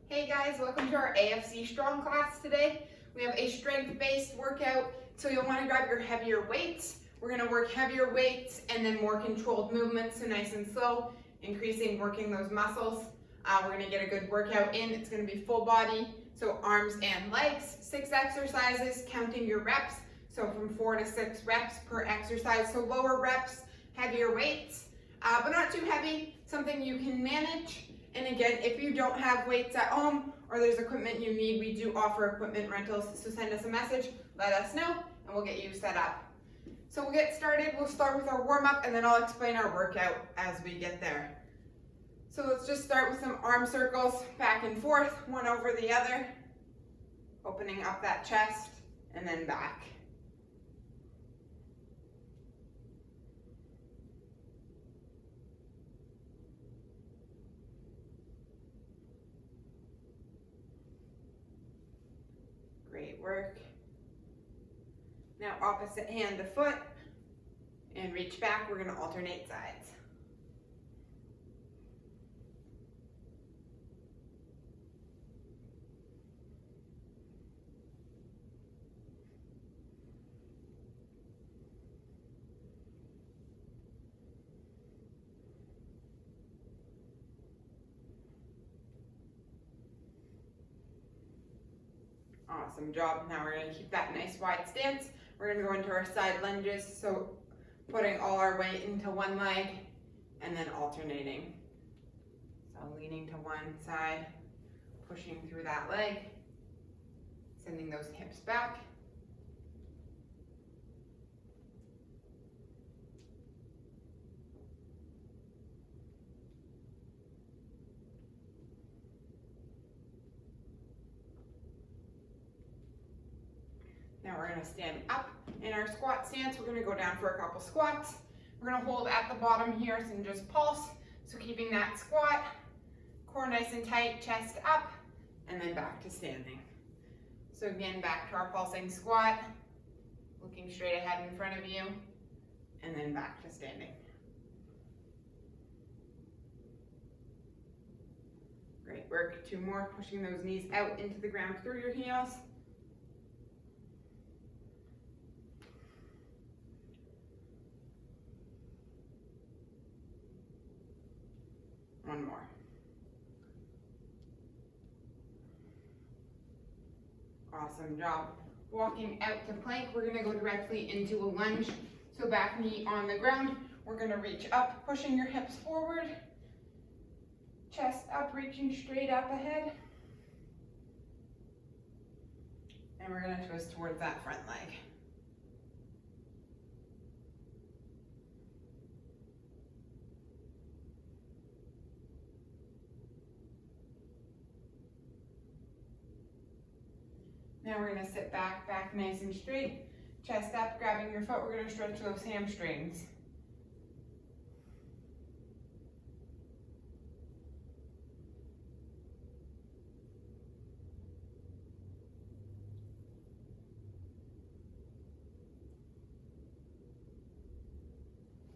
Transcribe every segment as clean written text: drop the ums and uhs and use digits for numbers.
Hey guys, welcome to our AFC Strong class today. We have a strength-based workout, so you'll want to grab your heavier weights. We're going to work heavier weights and then more controlled movements, so nice and slow, working those muscles. We're going to get a good workout in. It's going to be full body, so arms and legs, 6 exercises, counting your reps, so from 4 to 6 reps per exercise, so lower reps, heavier weights, but not too heavy, something you can manage. And again, if you don't have weights at home or there's equipment you need, we do offer equipment rentals. So send us a message, let us know, and we'll get you set up. So we'll get started. We'll start with our warm-up and then I'll explain our workout as we get there. So let's just start with some arm circles, back and forth, one over the other, opening up that chest and then back. Great work. Now opposite hand to foot and reach back. We're going to alternate sides. Awesome job. Now we're going to keep that nice wide stance. We're going to go into our side lunges, so putting all our weight into one leg and then alternating. So leaning to one side, pushing through that leg, sending those hips back. Now we're going to stand up in our squat stance. We're going to go down for a couple squats. We're going to hold at the bottom here and just pulse. So keeping that squat, core nice and tight, chest up, and then back to standing. So again, back to our pulsing squat, looking straight ahead in front of you, and then back to standing. Great work. 2 more, pushing those knees out into the ground through your heels. One more. Awesome job. Walking out to plank, we're going to go directly into a lunge. So back knee on the ground. We're going to reach up, pushing your hips forward. Chest up, reaching straight up ahead. And we're going to twist towards that front leg. Now we're going to sit back nice and straight, chest up, grabbing your foot. We're going to stretch those hamstrings.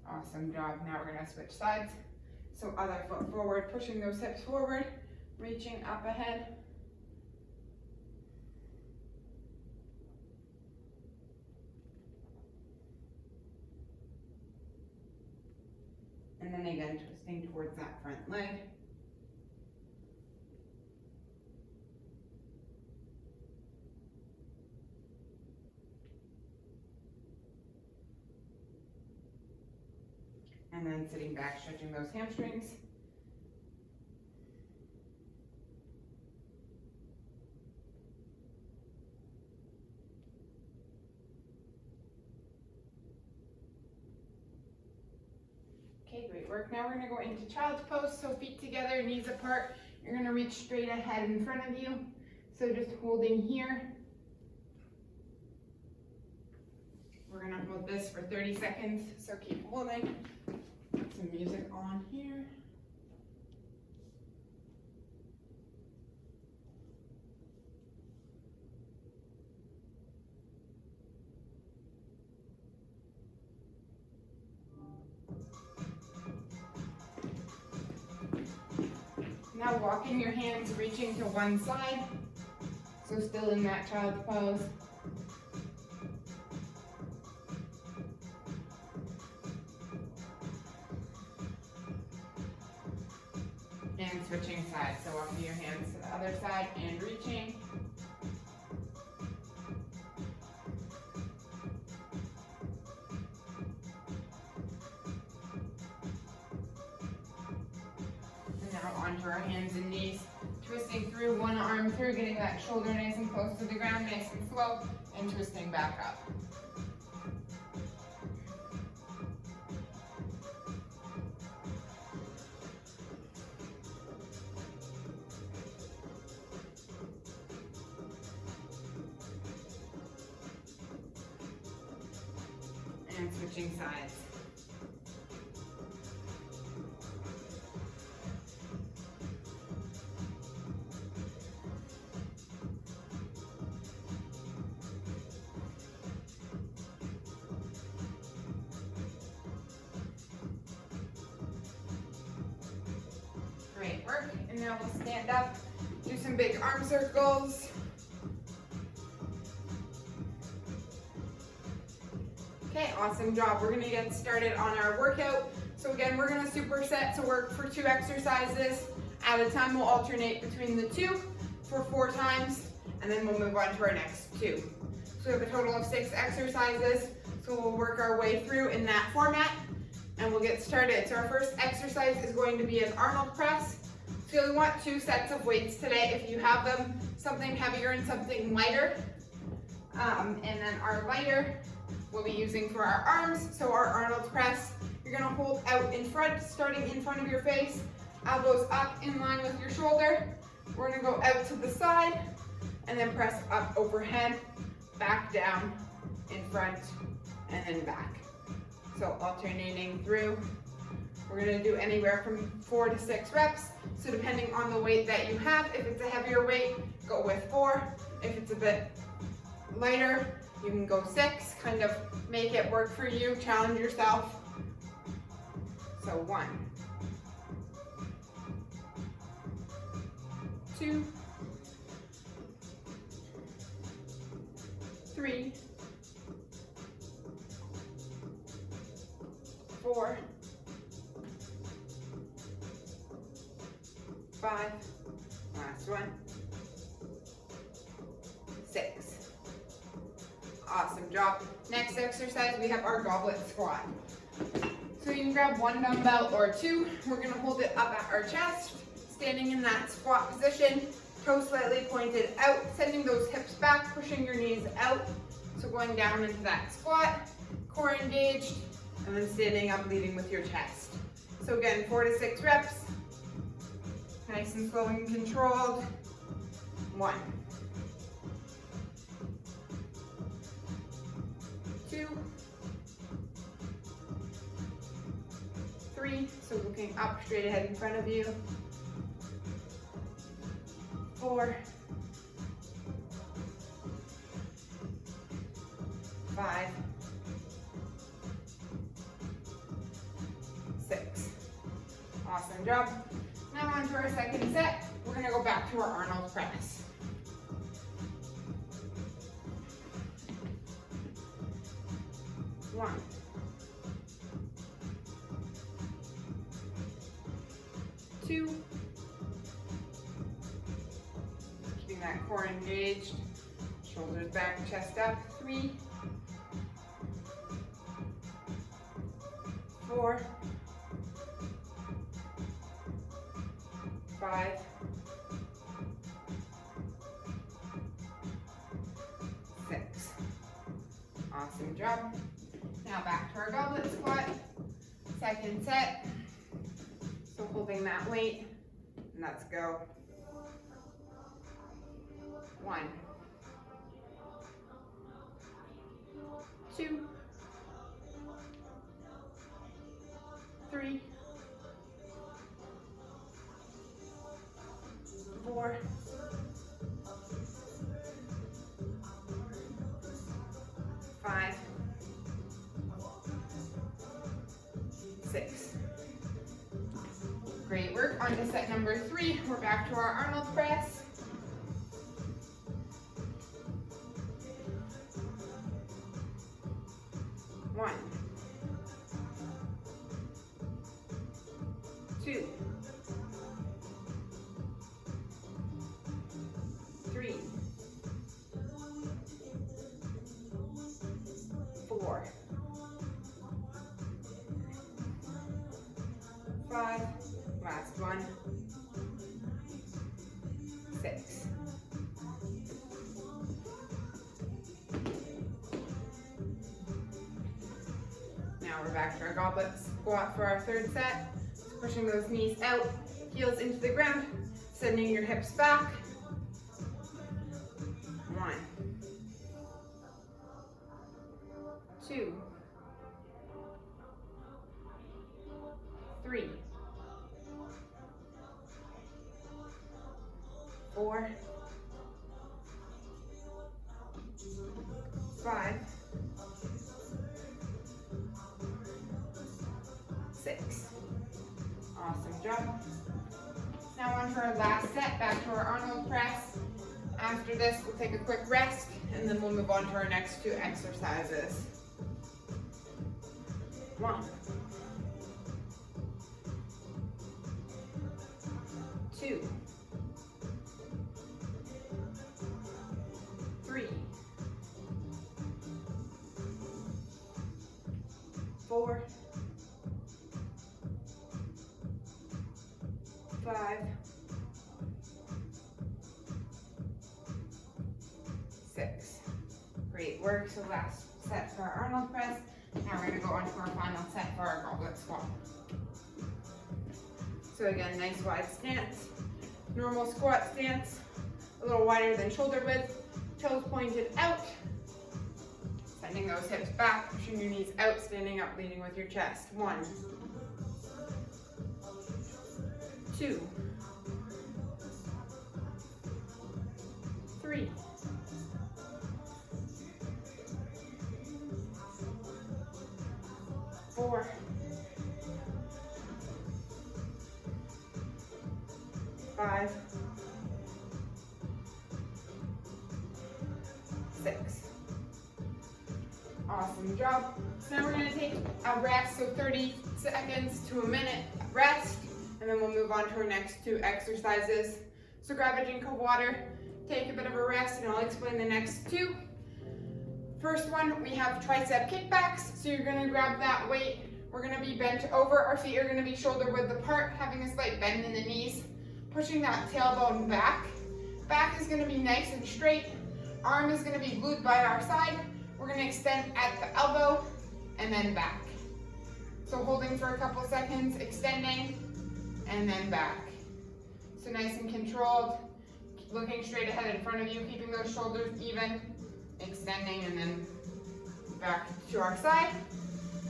Awesome job. Now we're going to switch sides. So other foot forward, pushing those hips forward, reaching up ahead. And then again, twisting towards that front leg. And then sitting back, stretching those hamstrings. Okay, great work. Now we're going to go into child's pose, so feet together, knees apart. You're going to reach straight ahead in front of you. So just holding here. We're going to hold this for 30 seconds, so keep holding. Put some music on here. Now walking your hands, reaching to one side. So still in that child's pose. And switching sides. So walking your hands to the other side and reaching. Onto our hands and knees, twisting through, one arm through, getting that shoulder nice and close to the ground, nice and slow, and twisting back up. And switching sides. Great work, and now we'll stand up, do some big arm circles. Okay, awesome job. We're gonna get started on our workout. So again, we're gonna superset to work for 2 exercises at a time. We'll alternate between the 2 for 4 times, and then we'll move on to our next 2. So we have a total of 6 exercises, so we'll work our way through in that format. And we'll get started. So our first exercise is going to be an Arnold Press. So you'll want 2 sets of weights today if you have them, something heavier and something lighter. And then our lighter we'll be using for our arms. So our Arnold Press, you're gonna hold out in front, starting in front of your face, elbows up in line with your shoulder. We're gonna go out to the side and then press up overhead, back down, in front, and then back. So alternating through, we're gonna do anywhere from 4 to 6 reps. So depending on the weight that you have, if it's a heavier weight, go with 4. If it's a bit lighter, you can go 6, kind of make it work for you, challenge yourself. So 1, 2, 3, 4, 5, last one, 6. Awesome job. Next exercise, we have our Goblet Squat. So you can grab 1 dumbbell or 2. We're gonna hold it up at our chest, standing in that squat position, toes slightly pointed out, sending those hips back, pushing your knees out. So going down into that squat, core engaged, and then standing up, leading with your chest. So again, 4 to 6 reps, nice and slow and controlled. 1, 2, 3, so looking up, straight ahead in front of you. 4, 5, 6. Awesome job. Now on to our second set. We're gonna go back to our Arnold Press. One, 2, keeping that core engaged, shoulders back, chest up. 3, 4, 5, 6. Awesome job. Now back to our Goblet Squat. Second set. So holding that weight, and let's go. 1, 2, 3, 4, 5, 6. Great work. On to set number 3. We're back to our Arnold Press. One, 2, 3, 4, 5, last one, 6. Now we're back to our goblet squat for our third set. Pushing those knees out, heels into the ground, sending your hips back. 1, 2, 3, 4, 5, 6. Awesome job. Now on for our last set, back to our Arnold Press. After this, we'll take a quick rest, and then we'll move on to our next 2 exercises. 1, 2, 3, 4, 5, 6. Great work. So last set for our Arnold Press. Now we're going to go on to our final set for our Goblet Squat. So again, nice wide stance. Normal squat stance, a little wider than shoulder width, toes pointed out. Sending those hips back, pushing your knees out, standing up, leading with your chest. 1, 2, 3, 4, 5, 6. Awesome job. So now we're going to take a rest, so 30 seconds to a minute rest, and then we'll move on to our next 2 exercises. So grab a drink of water, take a bit of a rest, and I'll explain the next 2. First one, we have tricep kickbacks. So you're going to grab that weight. We're going to be bent over. Our feet are going to be shoulder width apart, having a slight bend in the knees, pushing that tailbone back. Back is going to be nice and straight. Arm is going to be glued by our side. We're going to extend at the elbow and then back. So holding for a couple seconds, extending, and then back. So nice and controlled, looking straight ahead in front of you, keeping those shoulders even, extending, and then back to our side.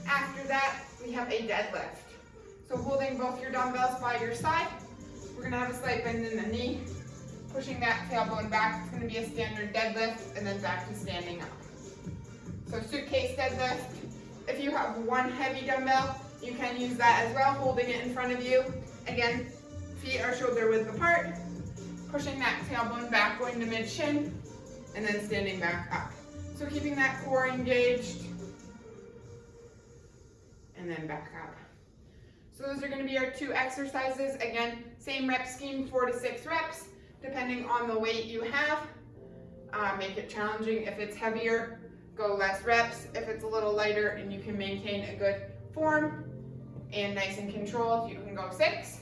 After that, we have a deadlift. So holding both your dumbbells by your side, we're going to have a slight bend in the knee, pushing that tailbone back. It's going to be a standard deadlift, and then back to standing up. So suitcase deadlift. If you have one heavy dumbbell, you can use that as well, holding it in front of you. Again, feet are shoulder width apart, pushing that tailbone back, going to mid-shin, and then standing back up. So keeping that core engaged, and then back up. So those are going to be our 2 exercises. Again, same rep scheme, 4 to 6 reps, depending on the weight you have. Make it challenging. If it's heavier, go less reps. If it's a little lighter and you can maintain a good form and nice and controlled, you can go 6.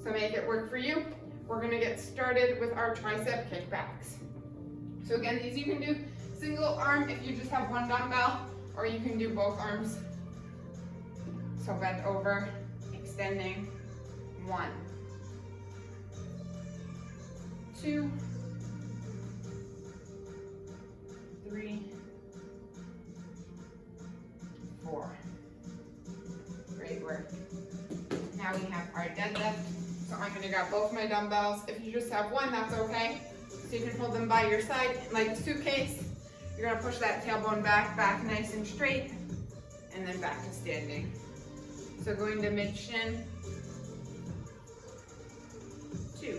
So make it work for you. We're going to get started with our tricep kickbacks. So again, these you can do single arm if you just have one dumbbell, or you can do both arms. So bend over, extending. 1, 2, 3, 4. Great work. Now we have our deadlift. So I'm going to grab both my dumbbells. If you just have one, that's okay. So you can hold them by your side like a suitcase. You're going to push that tailbone back nice and straight, and then back to standing. So going to mid-shin, 2,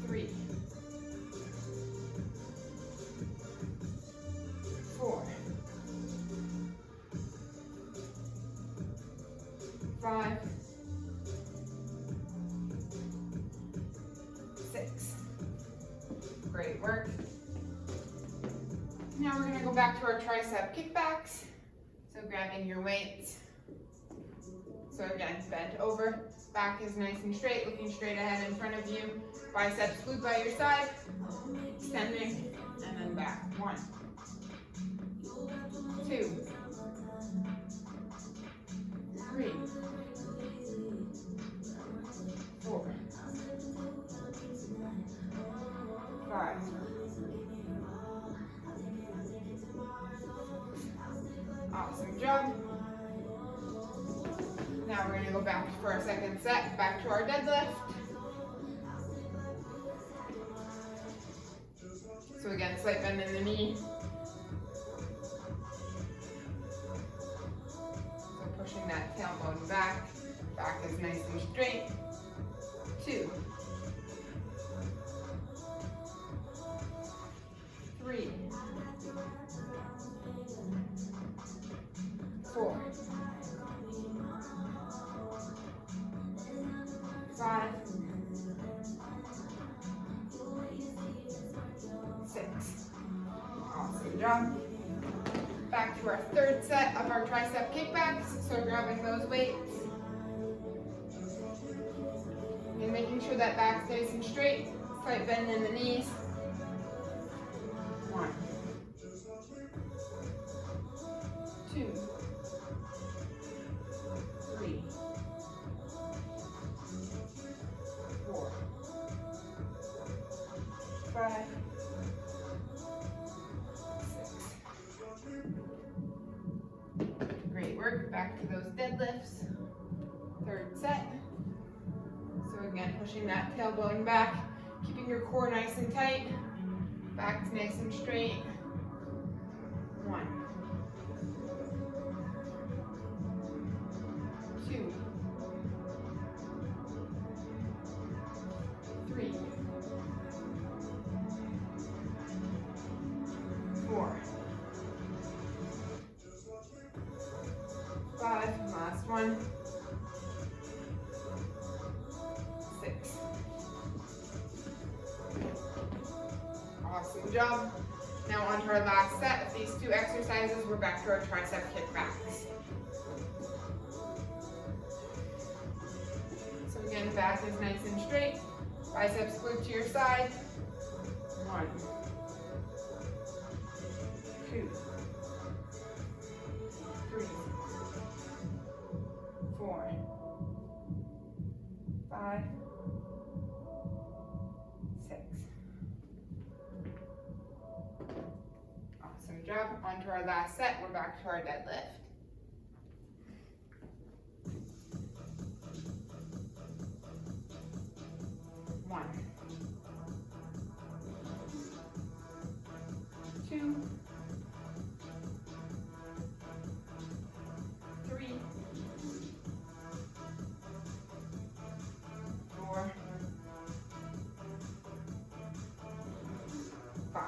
3, 4, 5, 6. Great work. Now we're going to go back to our tricep kickbacks. So grabbing your weights. So again, bent over, back is nice and straight, looking straight ahead in front of you. Biceps glute by your side, extending, and then back. 1, 2, 3, 4, 5. Awesome job. Now we're going to go back for our second set, back to our deadlift. So again, slight bend in the knee. So pushing that tailbone back. Back is nice and straight. 2, 3, 4, 5, 6. Awesome job. Back to our third set of our tricep kickbacks. So grabbing those weights and making sure that back stays and straight. Slight bend in the knees. 1, 2, 3, 4, 5, 6. Great work. Back to those deadlifts. Third set. So again, pushing that tailbone back, keeping your core nice and tight. Back's nice and straight. 1, 2, 3, 4, 5, last one, 6. Awesome job. Now on to our last set of these 2 exercises. We're back to our tricep kickbacks. So again, back is nice and straight. Biceps glute to your side. 1, 2, 3, 4, 5, 6. Awesome job. On to our last set. We're back to our deadlift. One, 2, 3, 4, 5.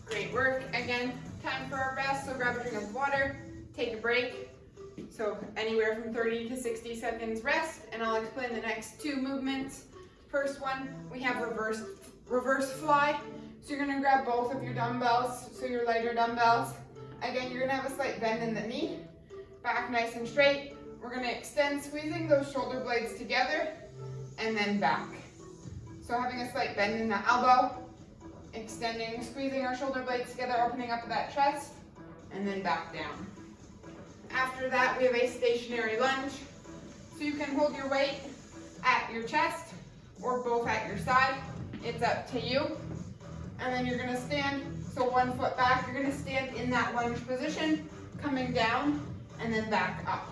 Great work. Again, time for our rest. So grab a drink of water, take a break. So anywhere from 30 to 60 seconds rest, and I'll explain the next 2 movements. First one, we have reverse fly. So you're gonna grab both of your dumbbells, so your lighter dumbbells. Again, you're gonna have a slight bend in the knee, back nice and straight. We're gonna extend, squeezing those shoulder blades together, and then back. So having a slight bend in the elbow, extending, squeezing our shoulder blades together, opening up that chest, and then back down. After that, we have a stationary lunge. So you can hold your weight at your chest or both at your side. It's up to you. And then you're gonna stand, so 1 foot back, you're gonna stand in that lunge position, coming down and then back up.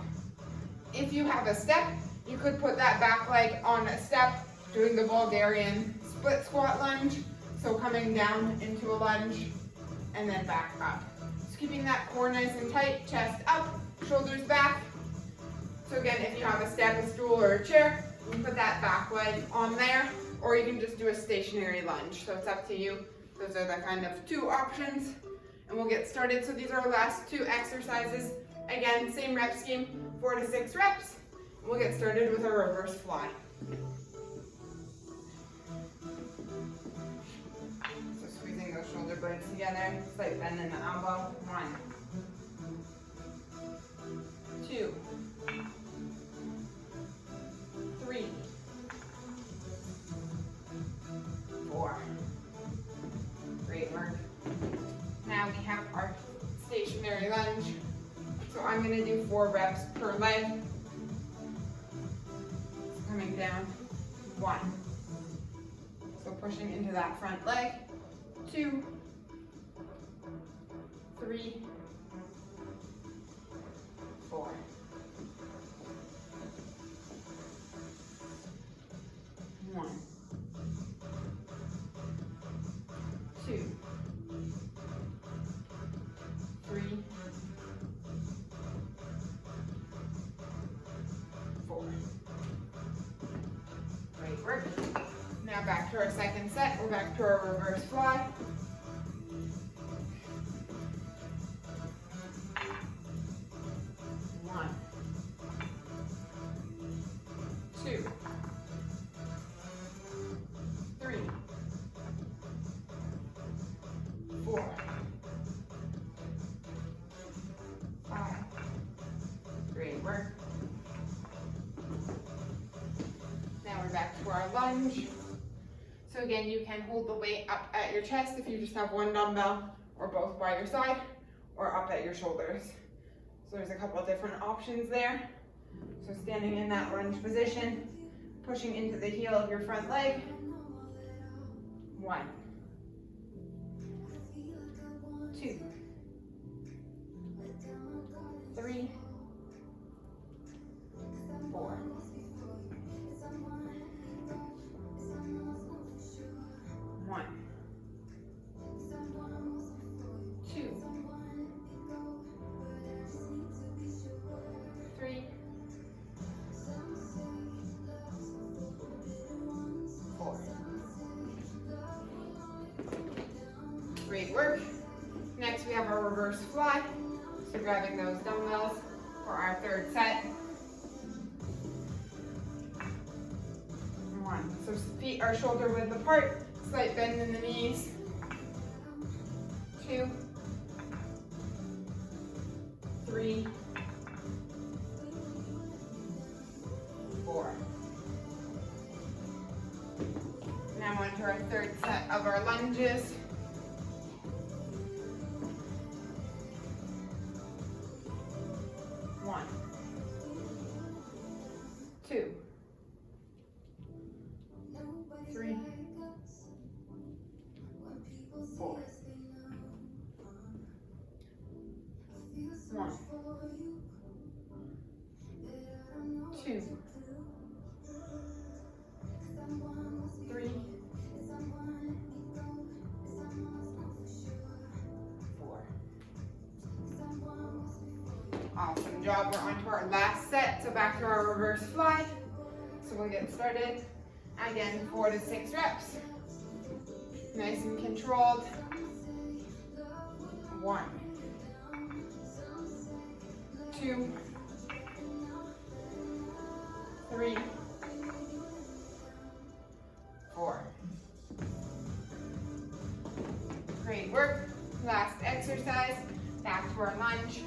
If you have a step, you could put that back leg on a step, doing the Bulgarian split squat lunge. So coming down into a lunge and then back up. So keeping that core nice and tight, chest up, shoulders back. So again, if you have a step, a stool, or a chair, you can put that back leg on there, or you can just do a stationary lunge. So it's up to you. Those are the kind of two options. And we'll get started. So these are our last two exercises. Again, same rep scheme, 4 to 6 reps. We'll get started with our reverse fly. So squeezing those shoulder blades together, slight bend in the elbow. 1, 2, 3, 4. Great work. Now we have our stationary lunge. So I'm going to do 4 reps per leg. Coming down. 1. So pushing into that front leg. 2, 3, 4. 1, 2, 3, 4. Great work. Now back to our second set. We're back to our reverse fly. One, 2, 3, 4, 5. Great work. Now we're back to our lunge. So again, you can hold the weight up at your chest if you just have one dumbbell, or both by your side, or up at your shoulders. So there's a couple of different options there. So standing in that lunge position, pushing into the heel of your front leg. 1, 2, 3, 4. 1, 2, 3, 4. Great work. Next we have our reverse fly. So grabbing those dumbbells for our third set. 1. So feet are shoulder width apart. Slight bend in the knees. 2, 3, 4. Now on to our third set of our lunges. 1, 2, 3, 4. 1, 2, 3, 4. Awesome job. We're on to our last set. So back to our reverse fly. So we'll get started. Again, 4 to 6 reps. Nice and controlled. 1, 2, 3, 4. Great work. Last exercise. Back to our lunge.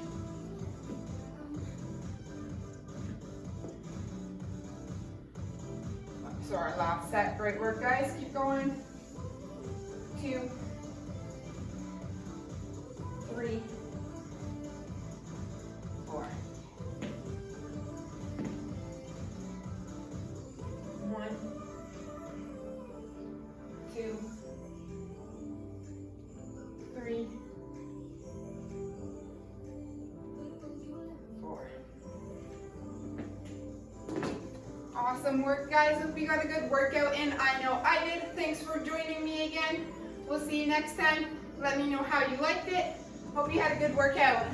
So our last set. Great work, guys. Keep going. 2, 3, 4. 1, 2, 3, 4. Awesome work, guys. Hope you got a good workout in. I know I did. Thanks for joining me again. We'll see you next time. Let me know how you liked it. Hope you had a good workout.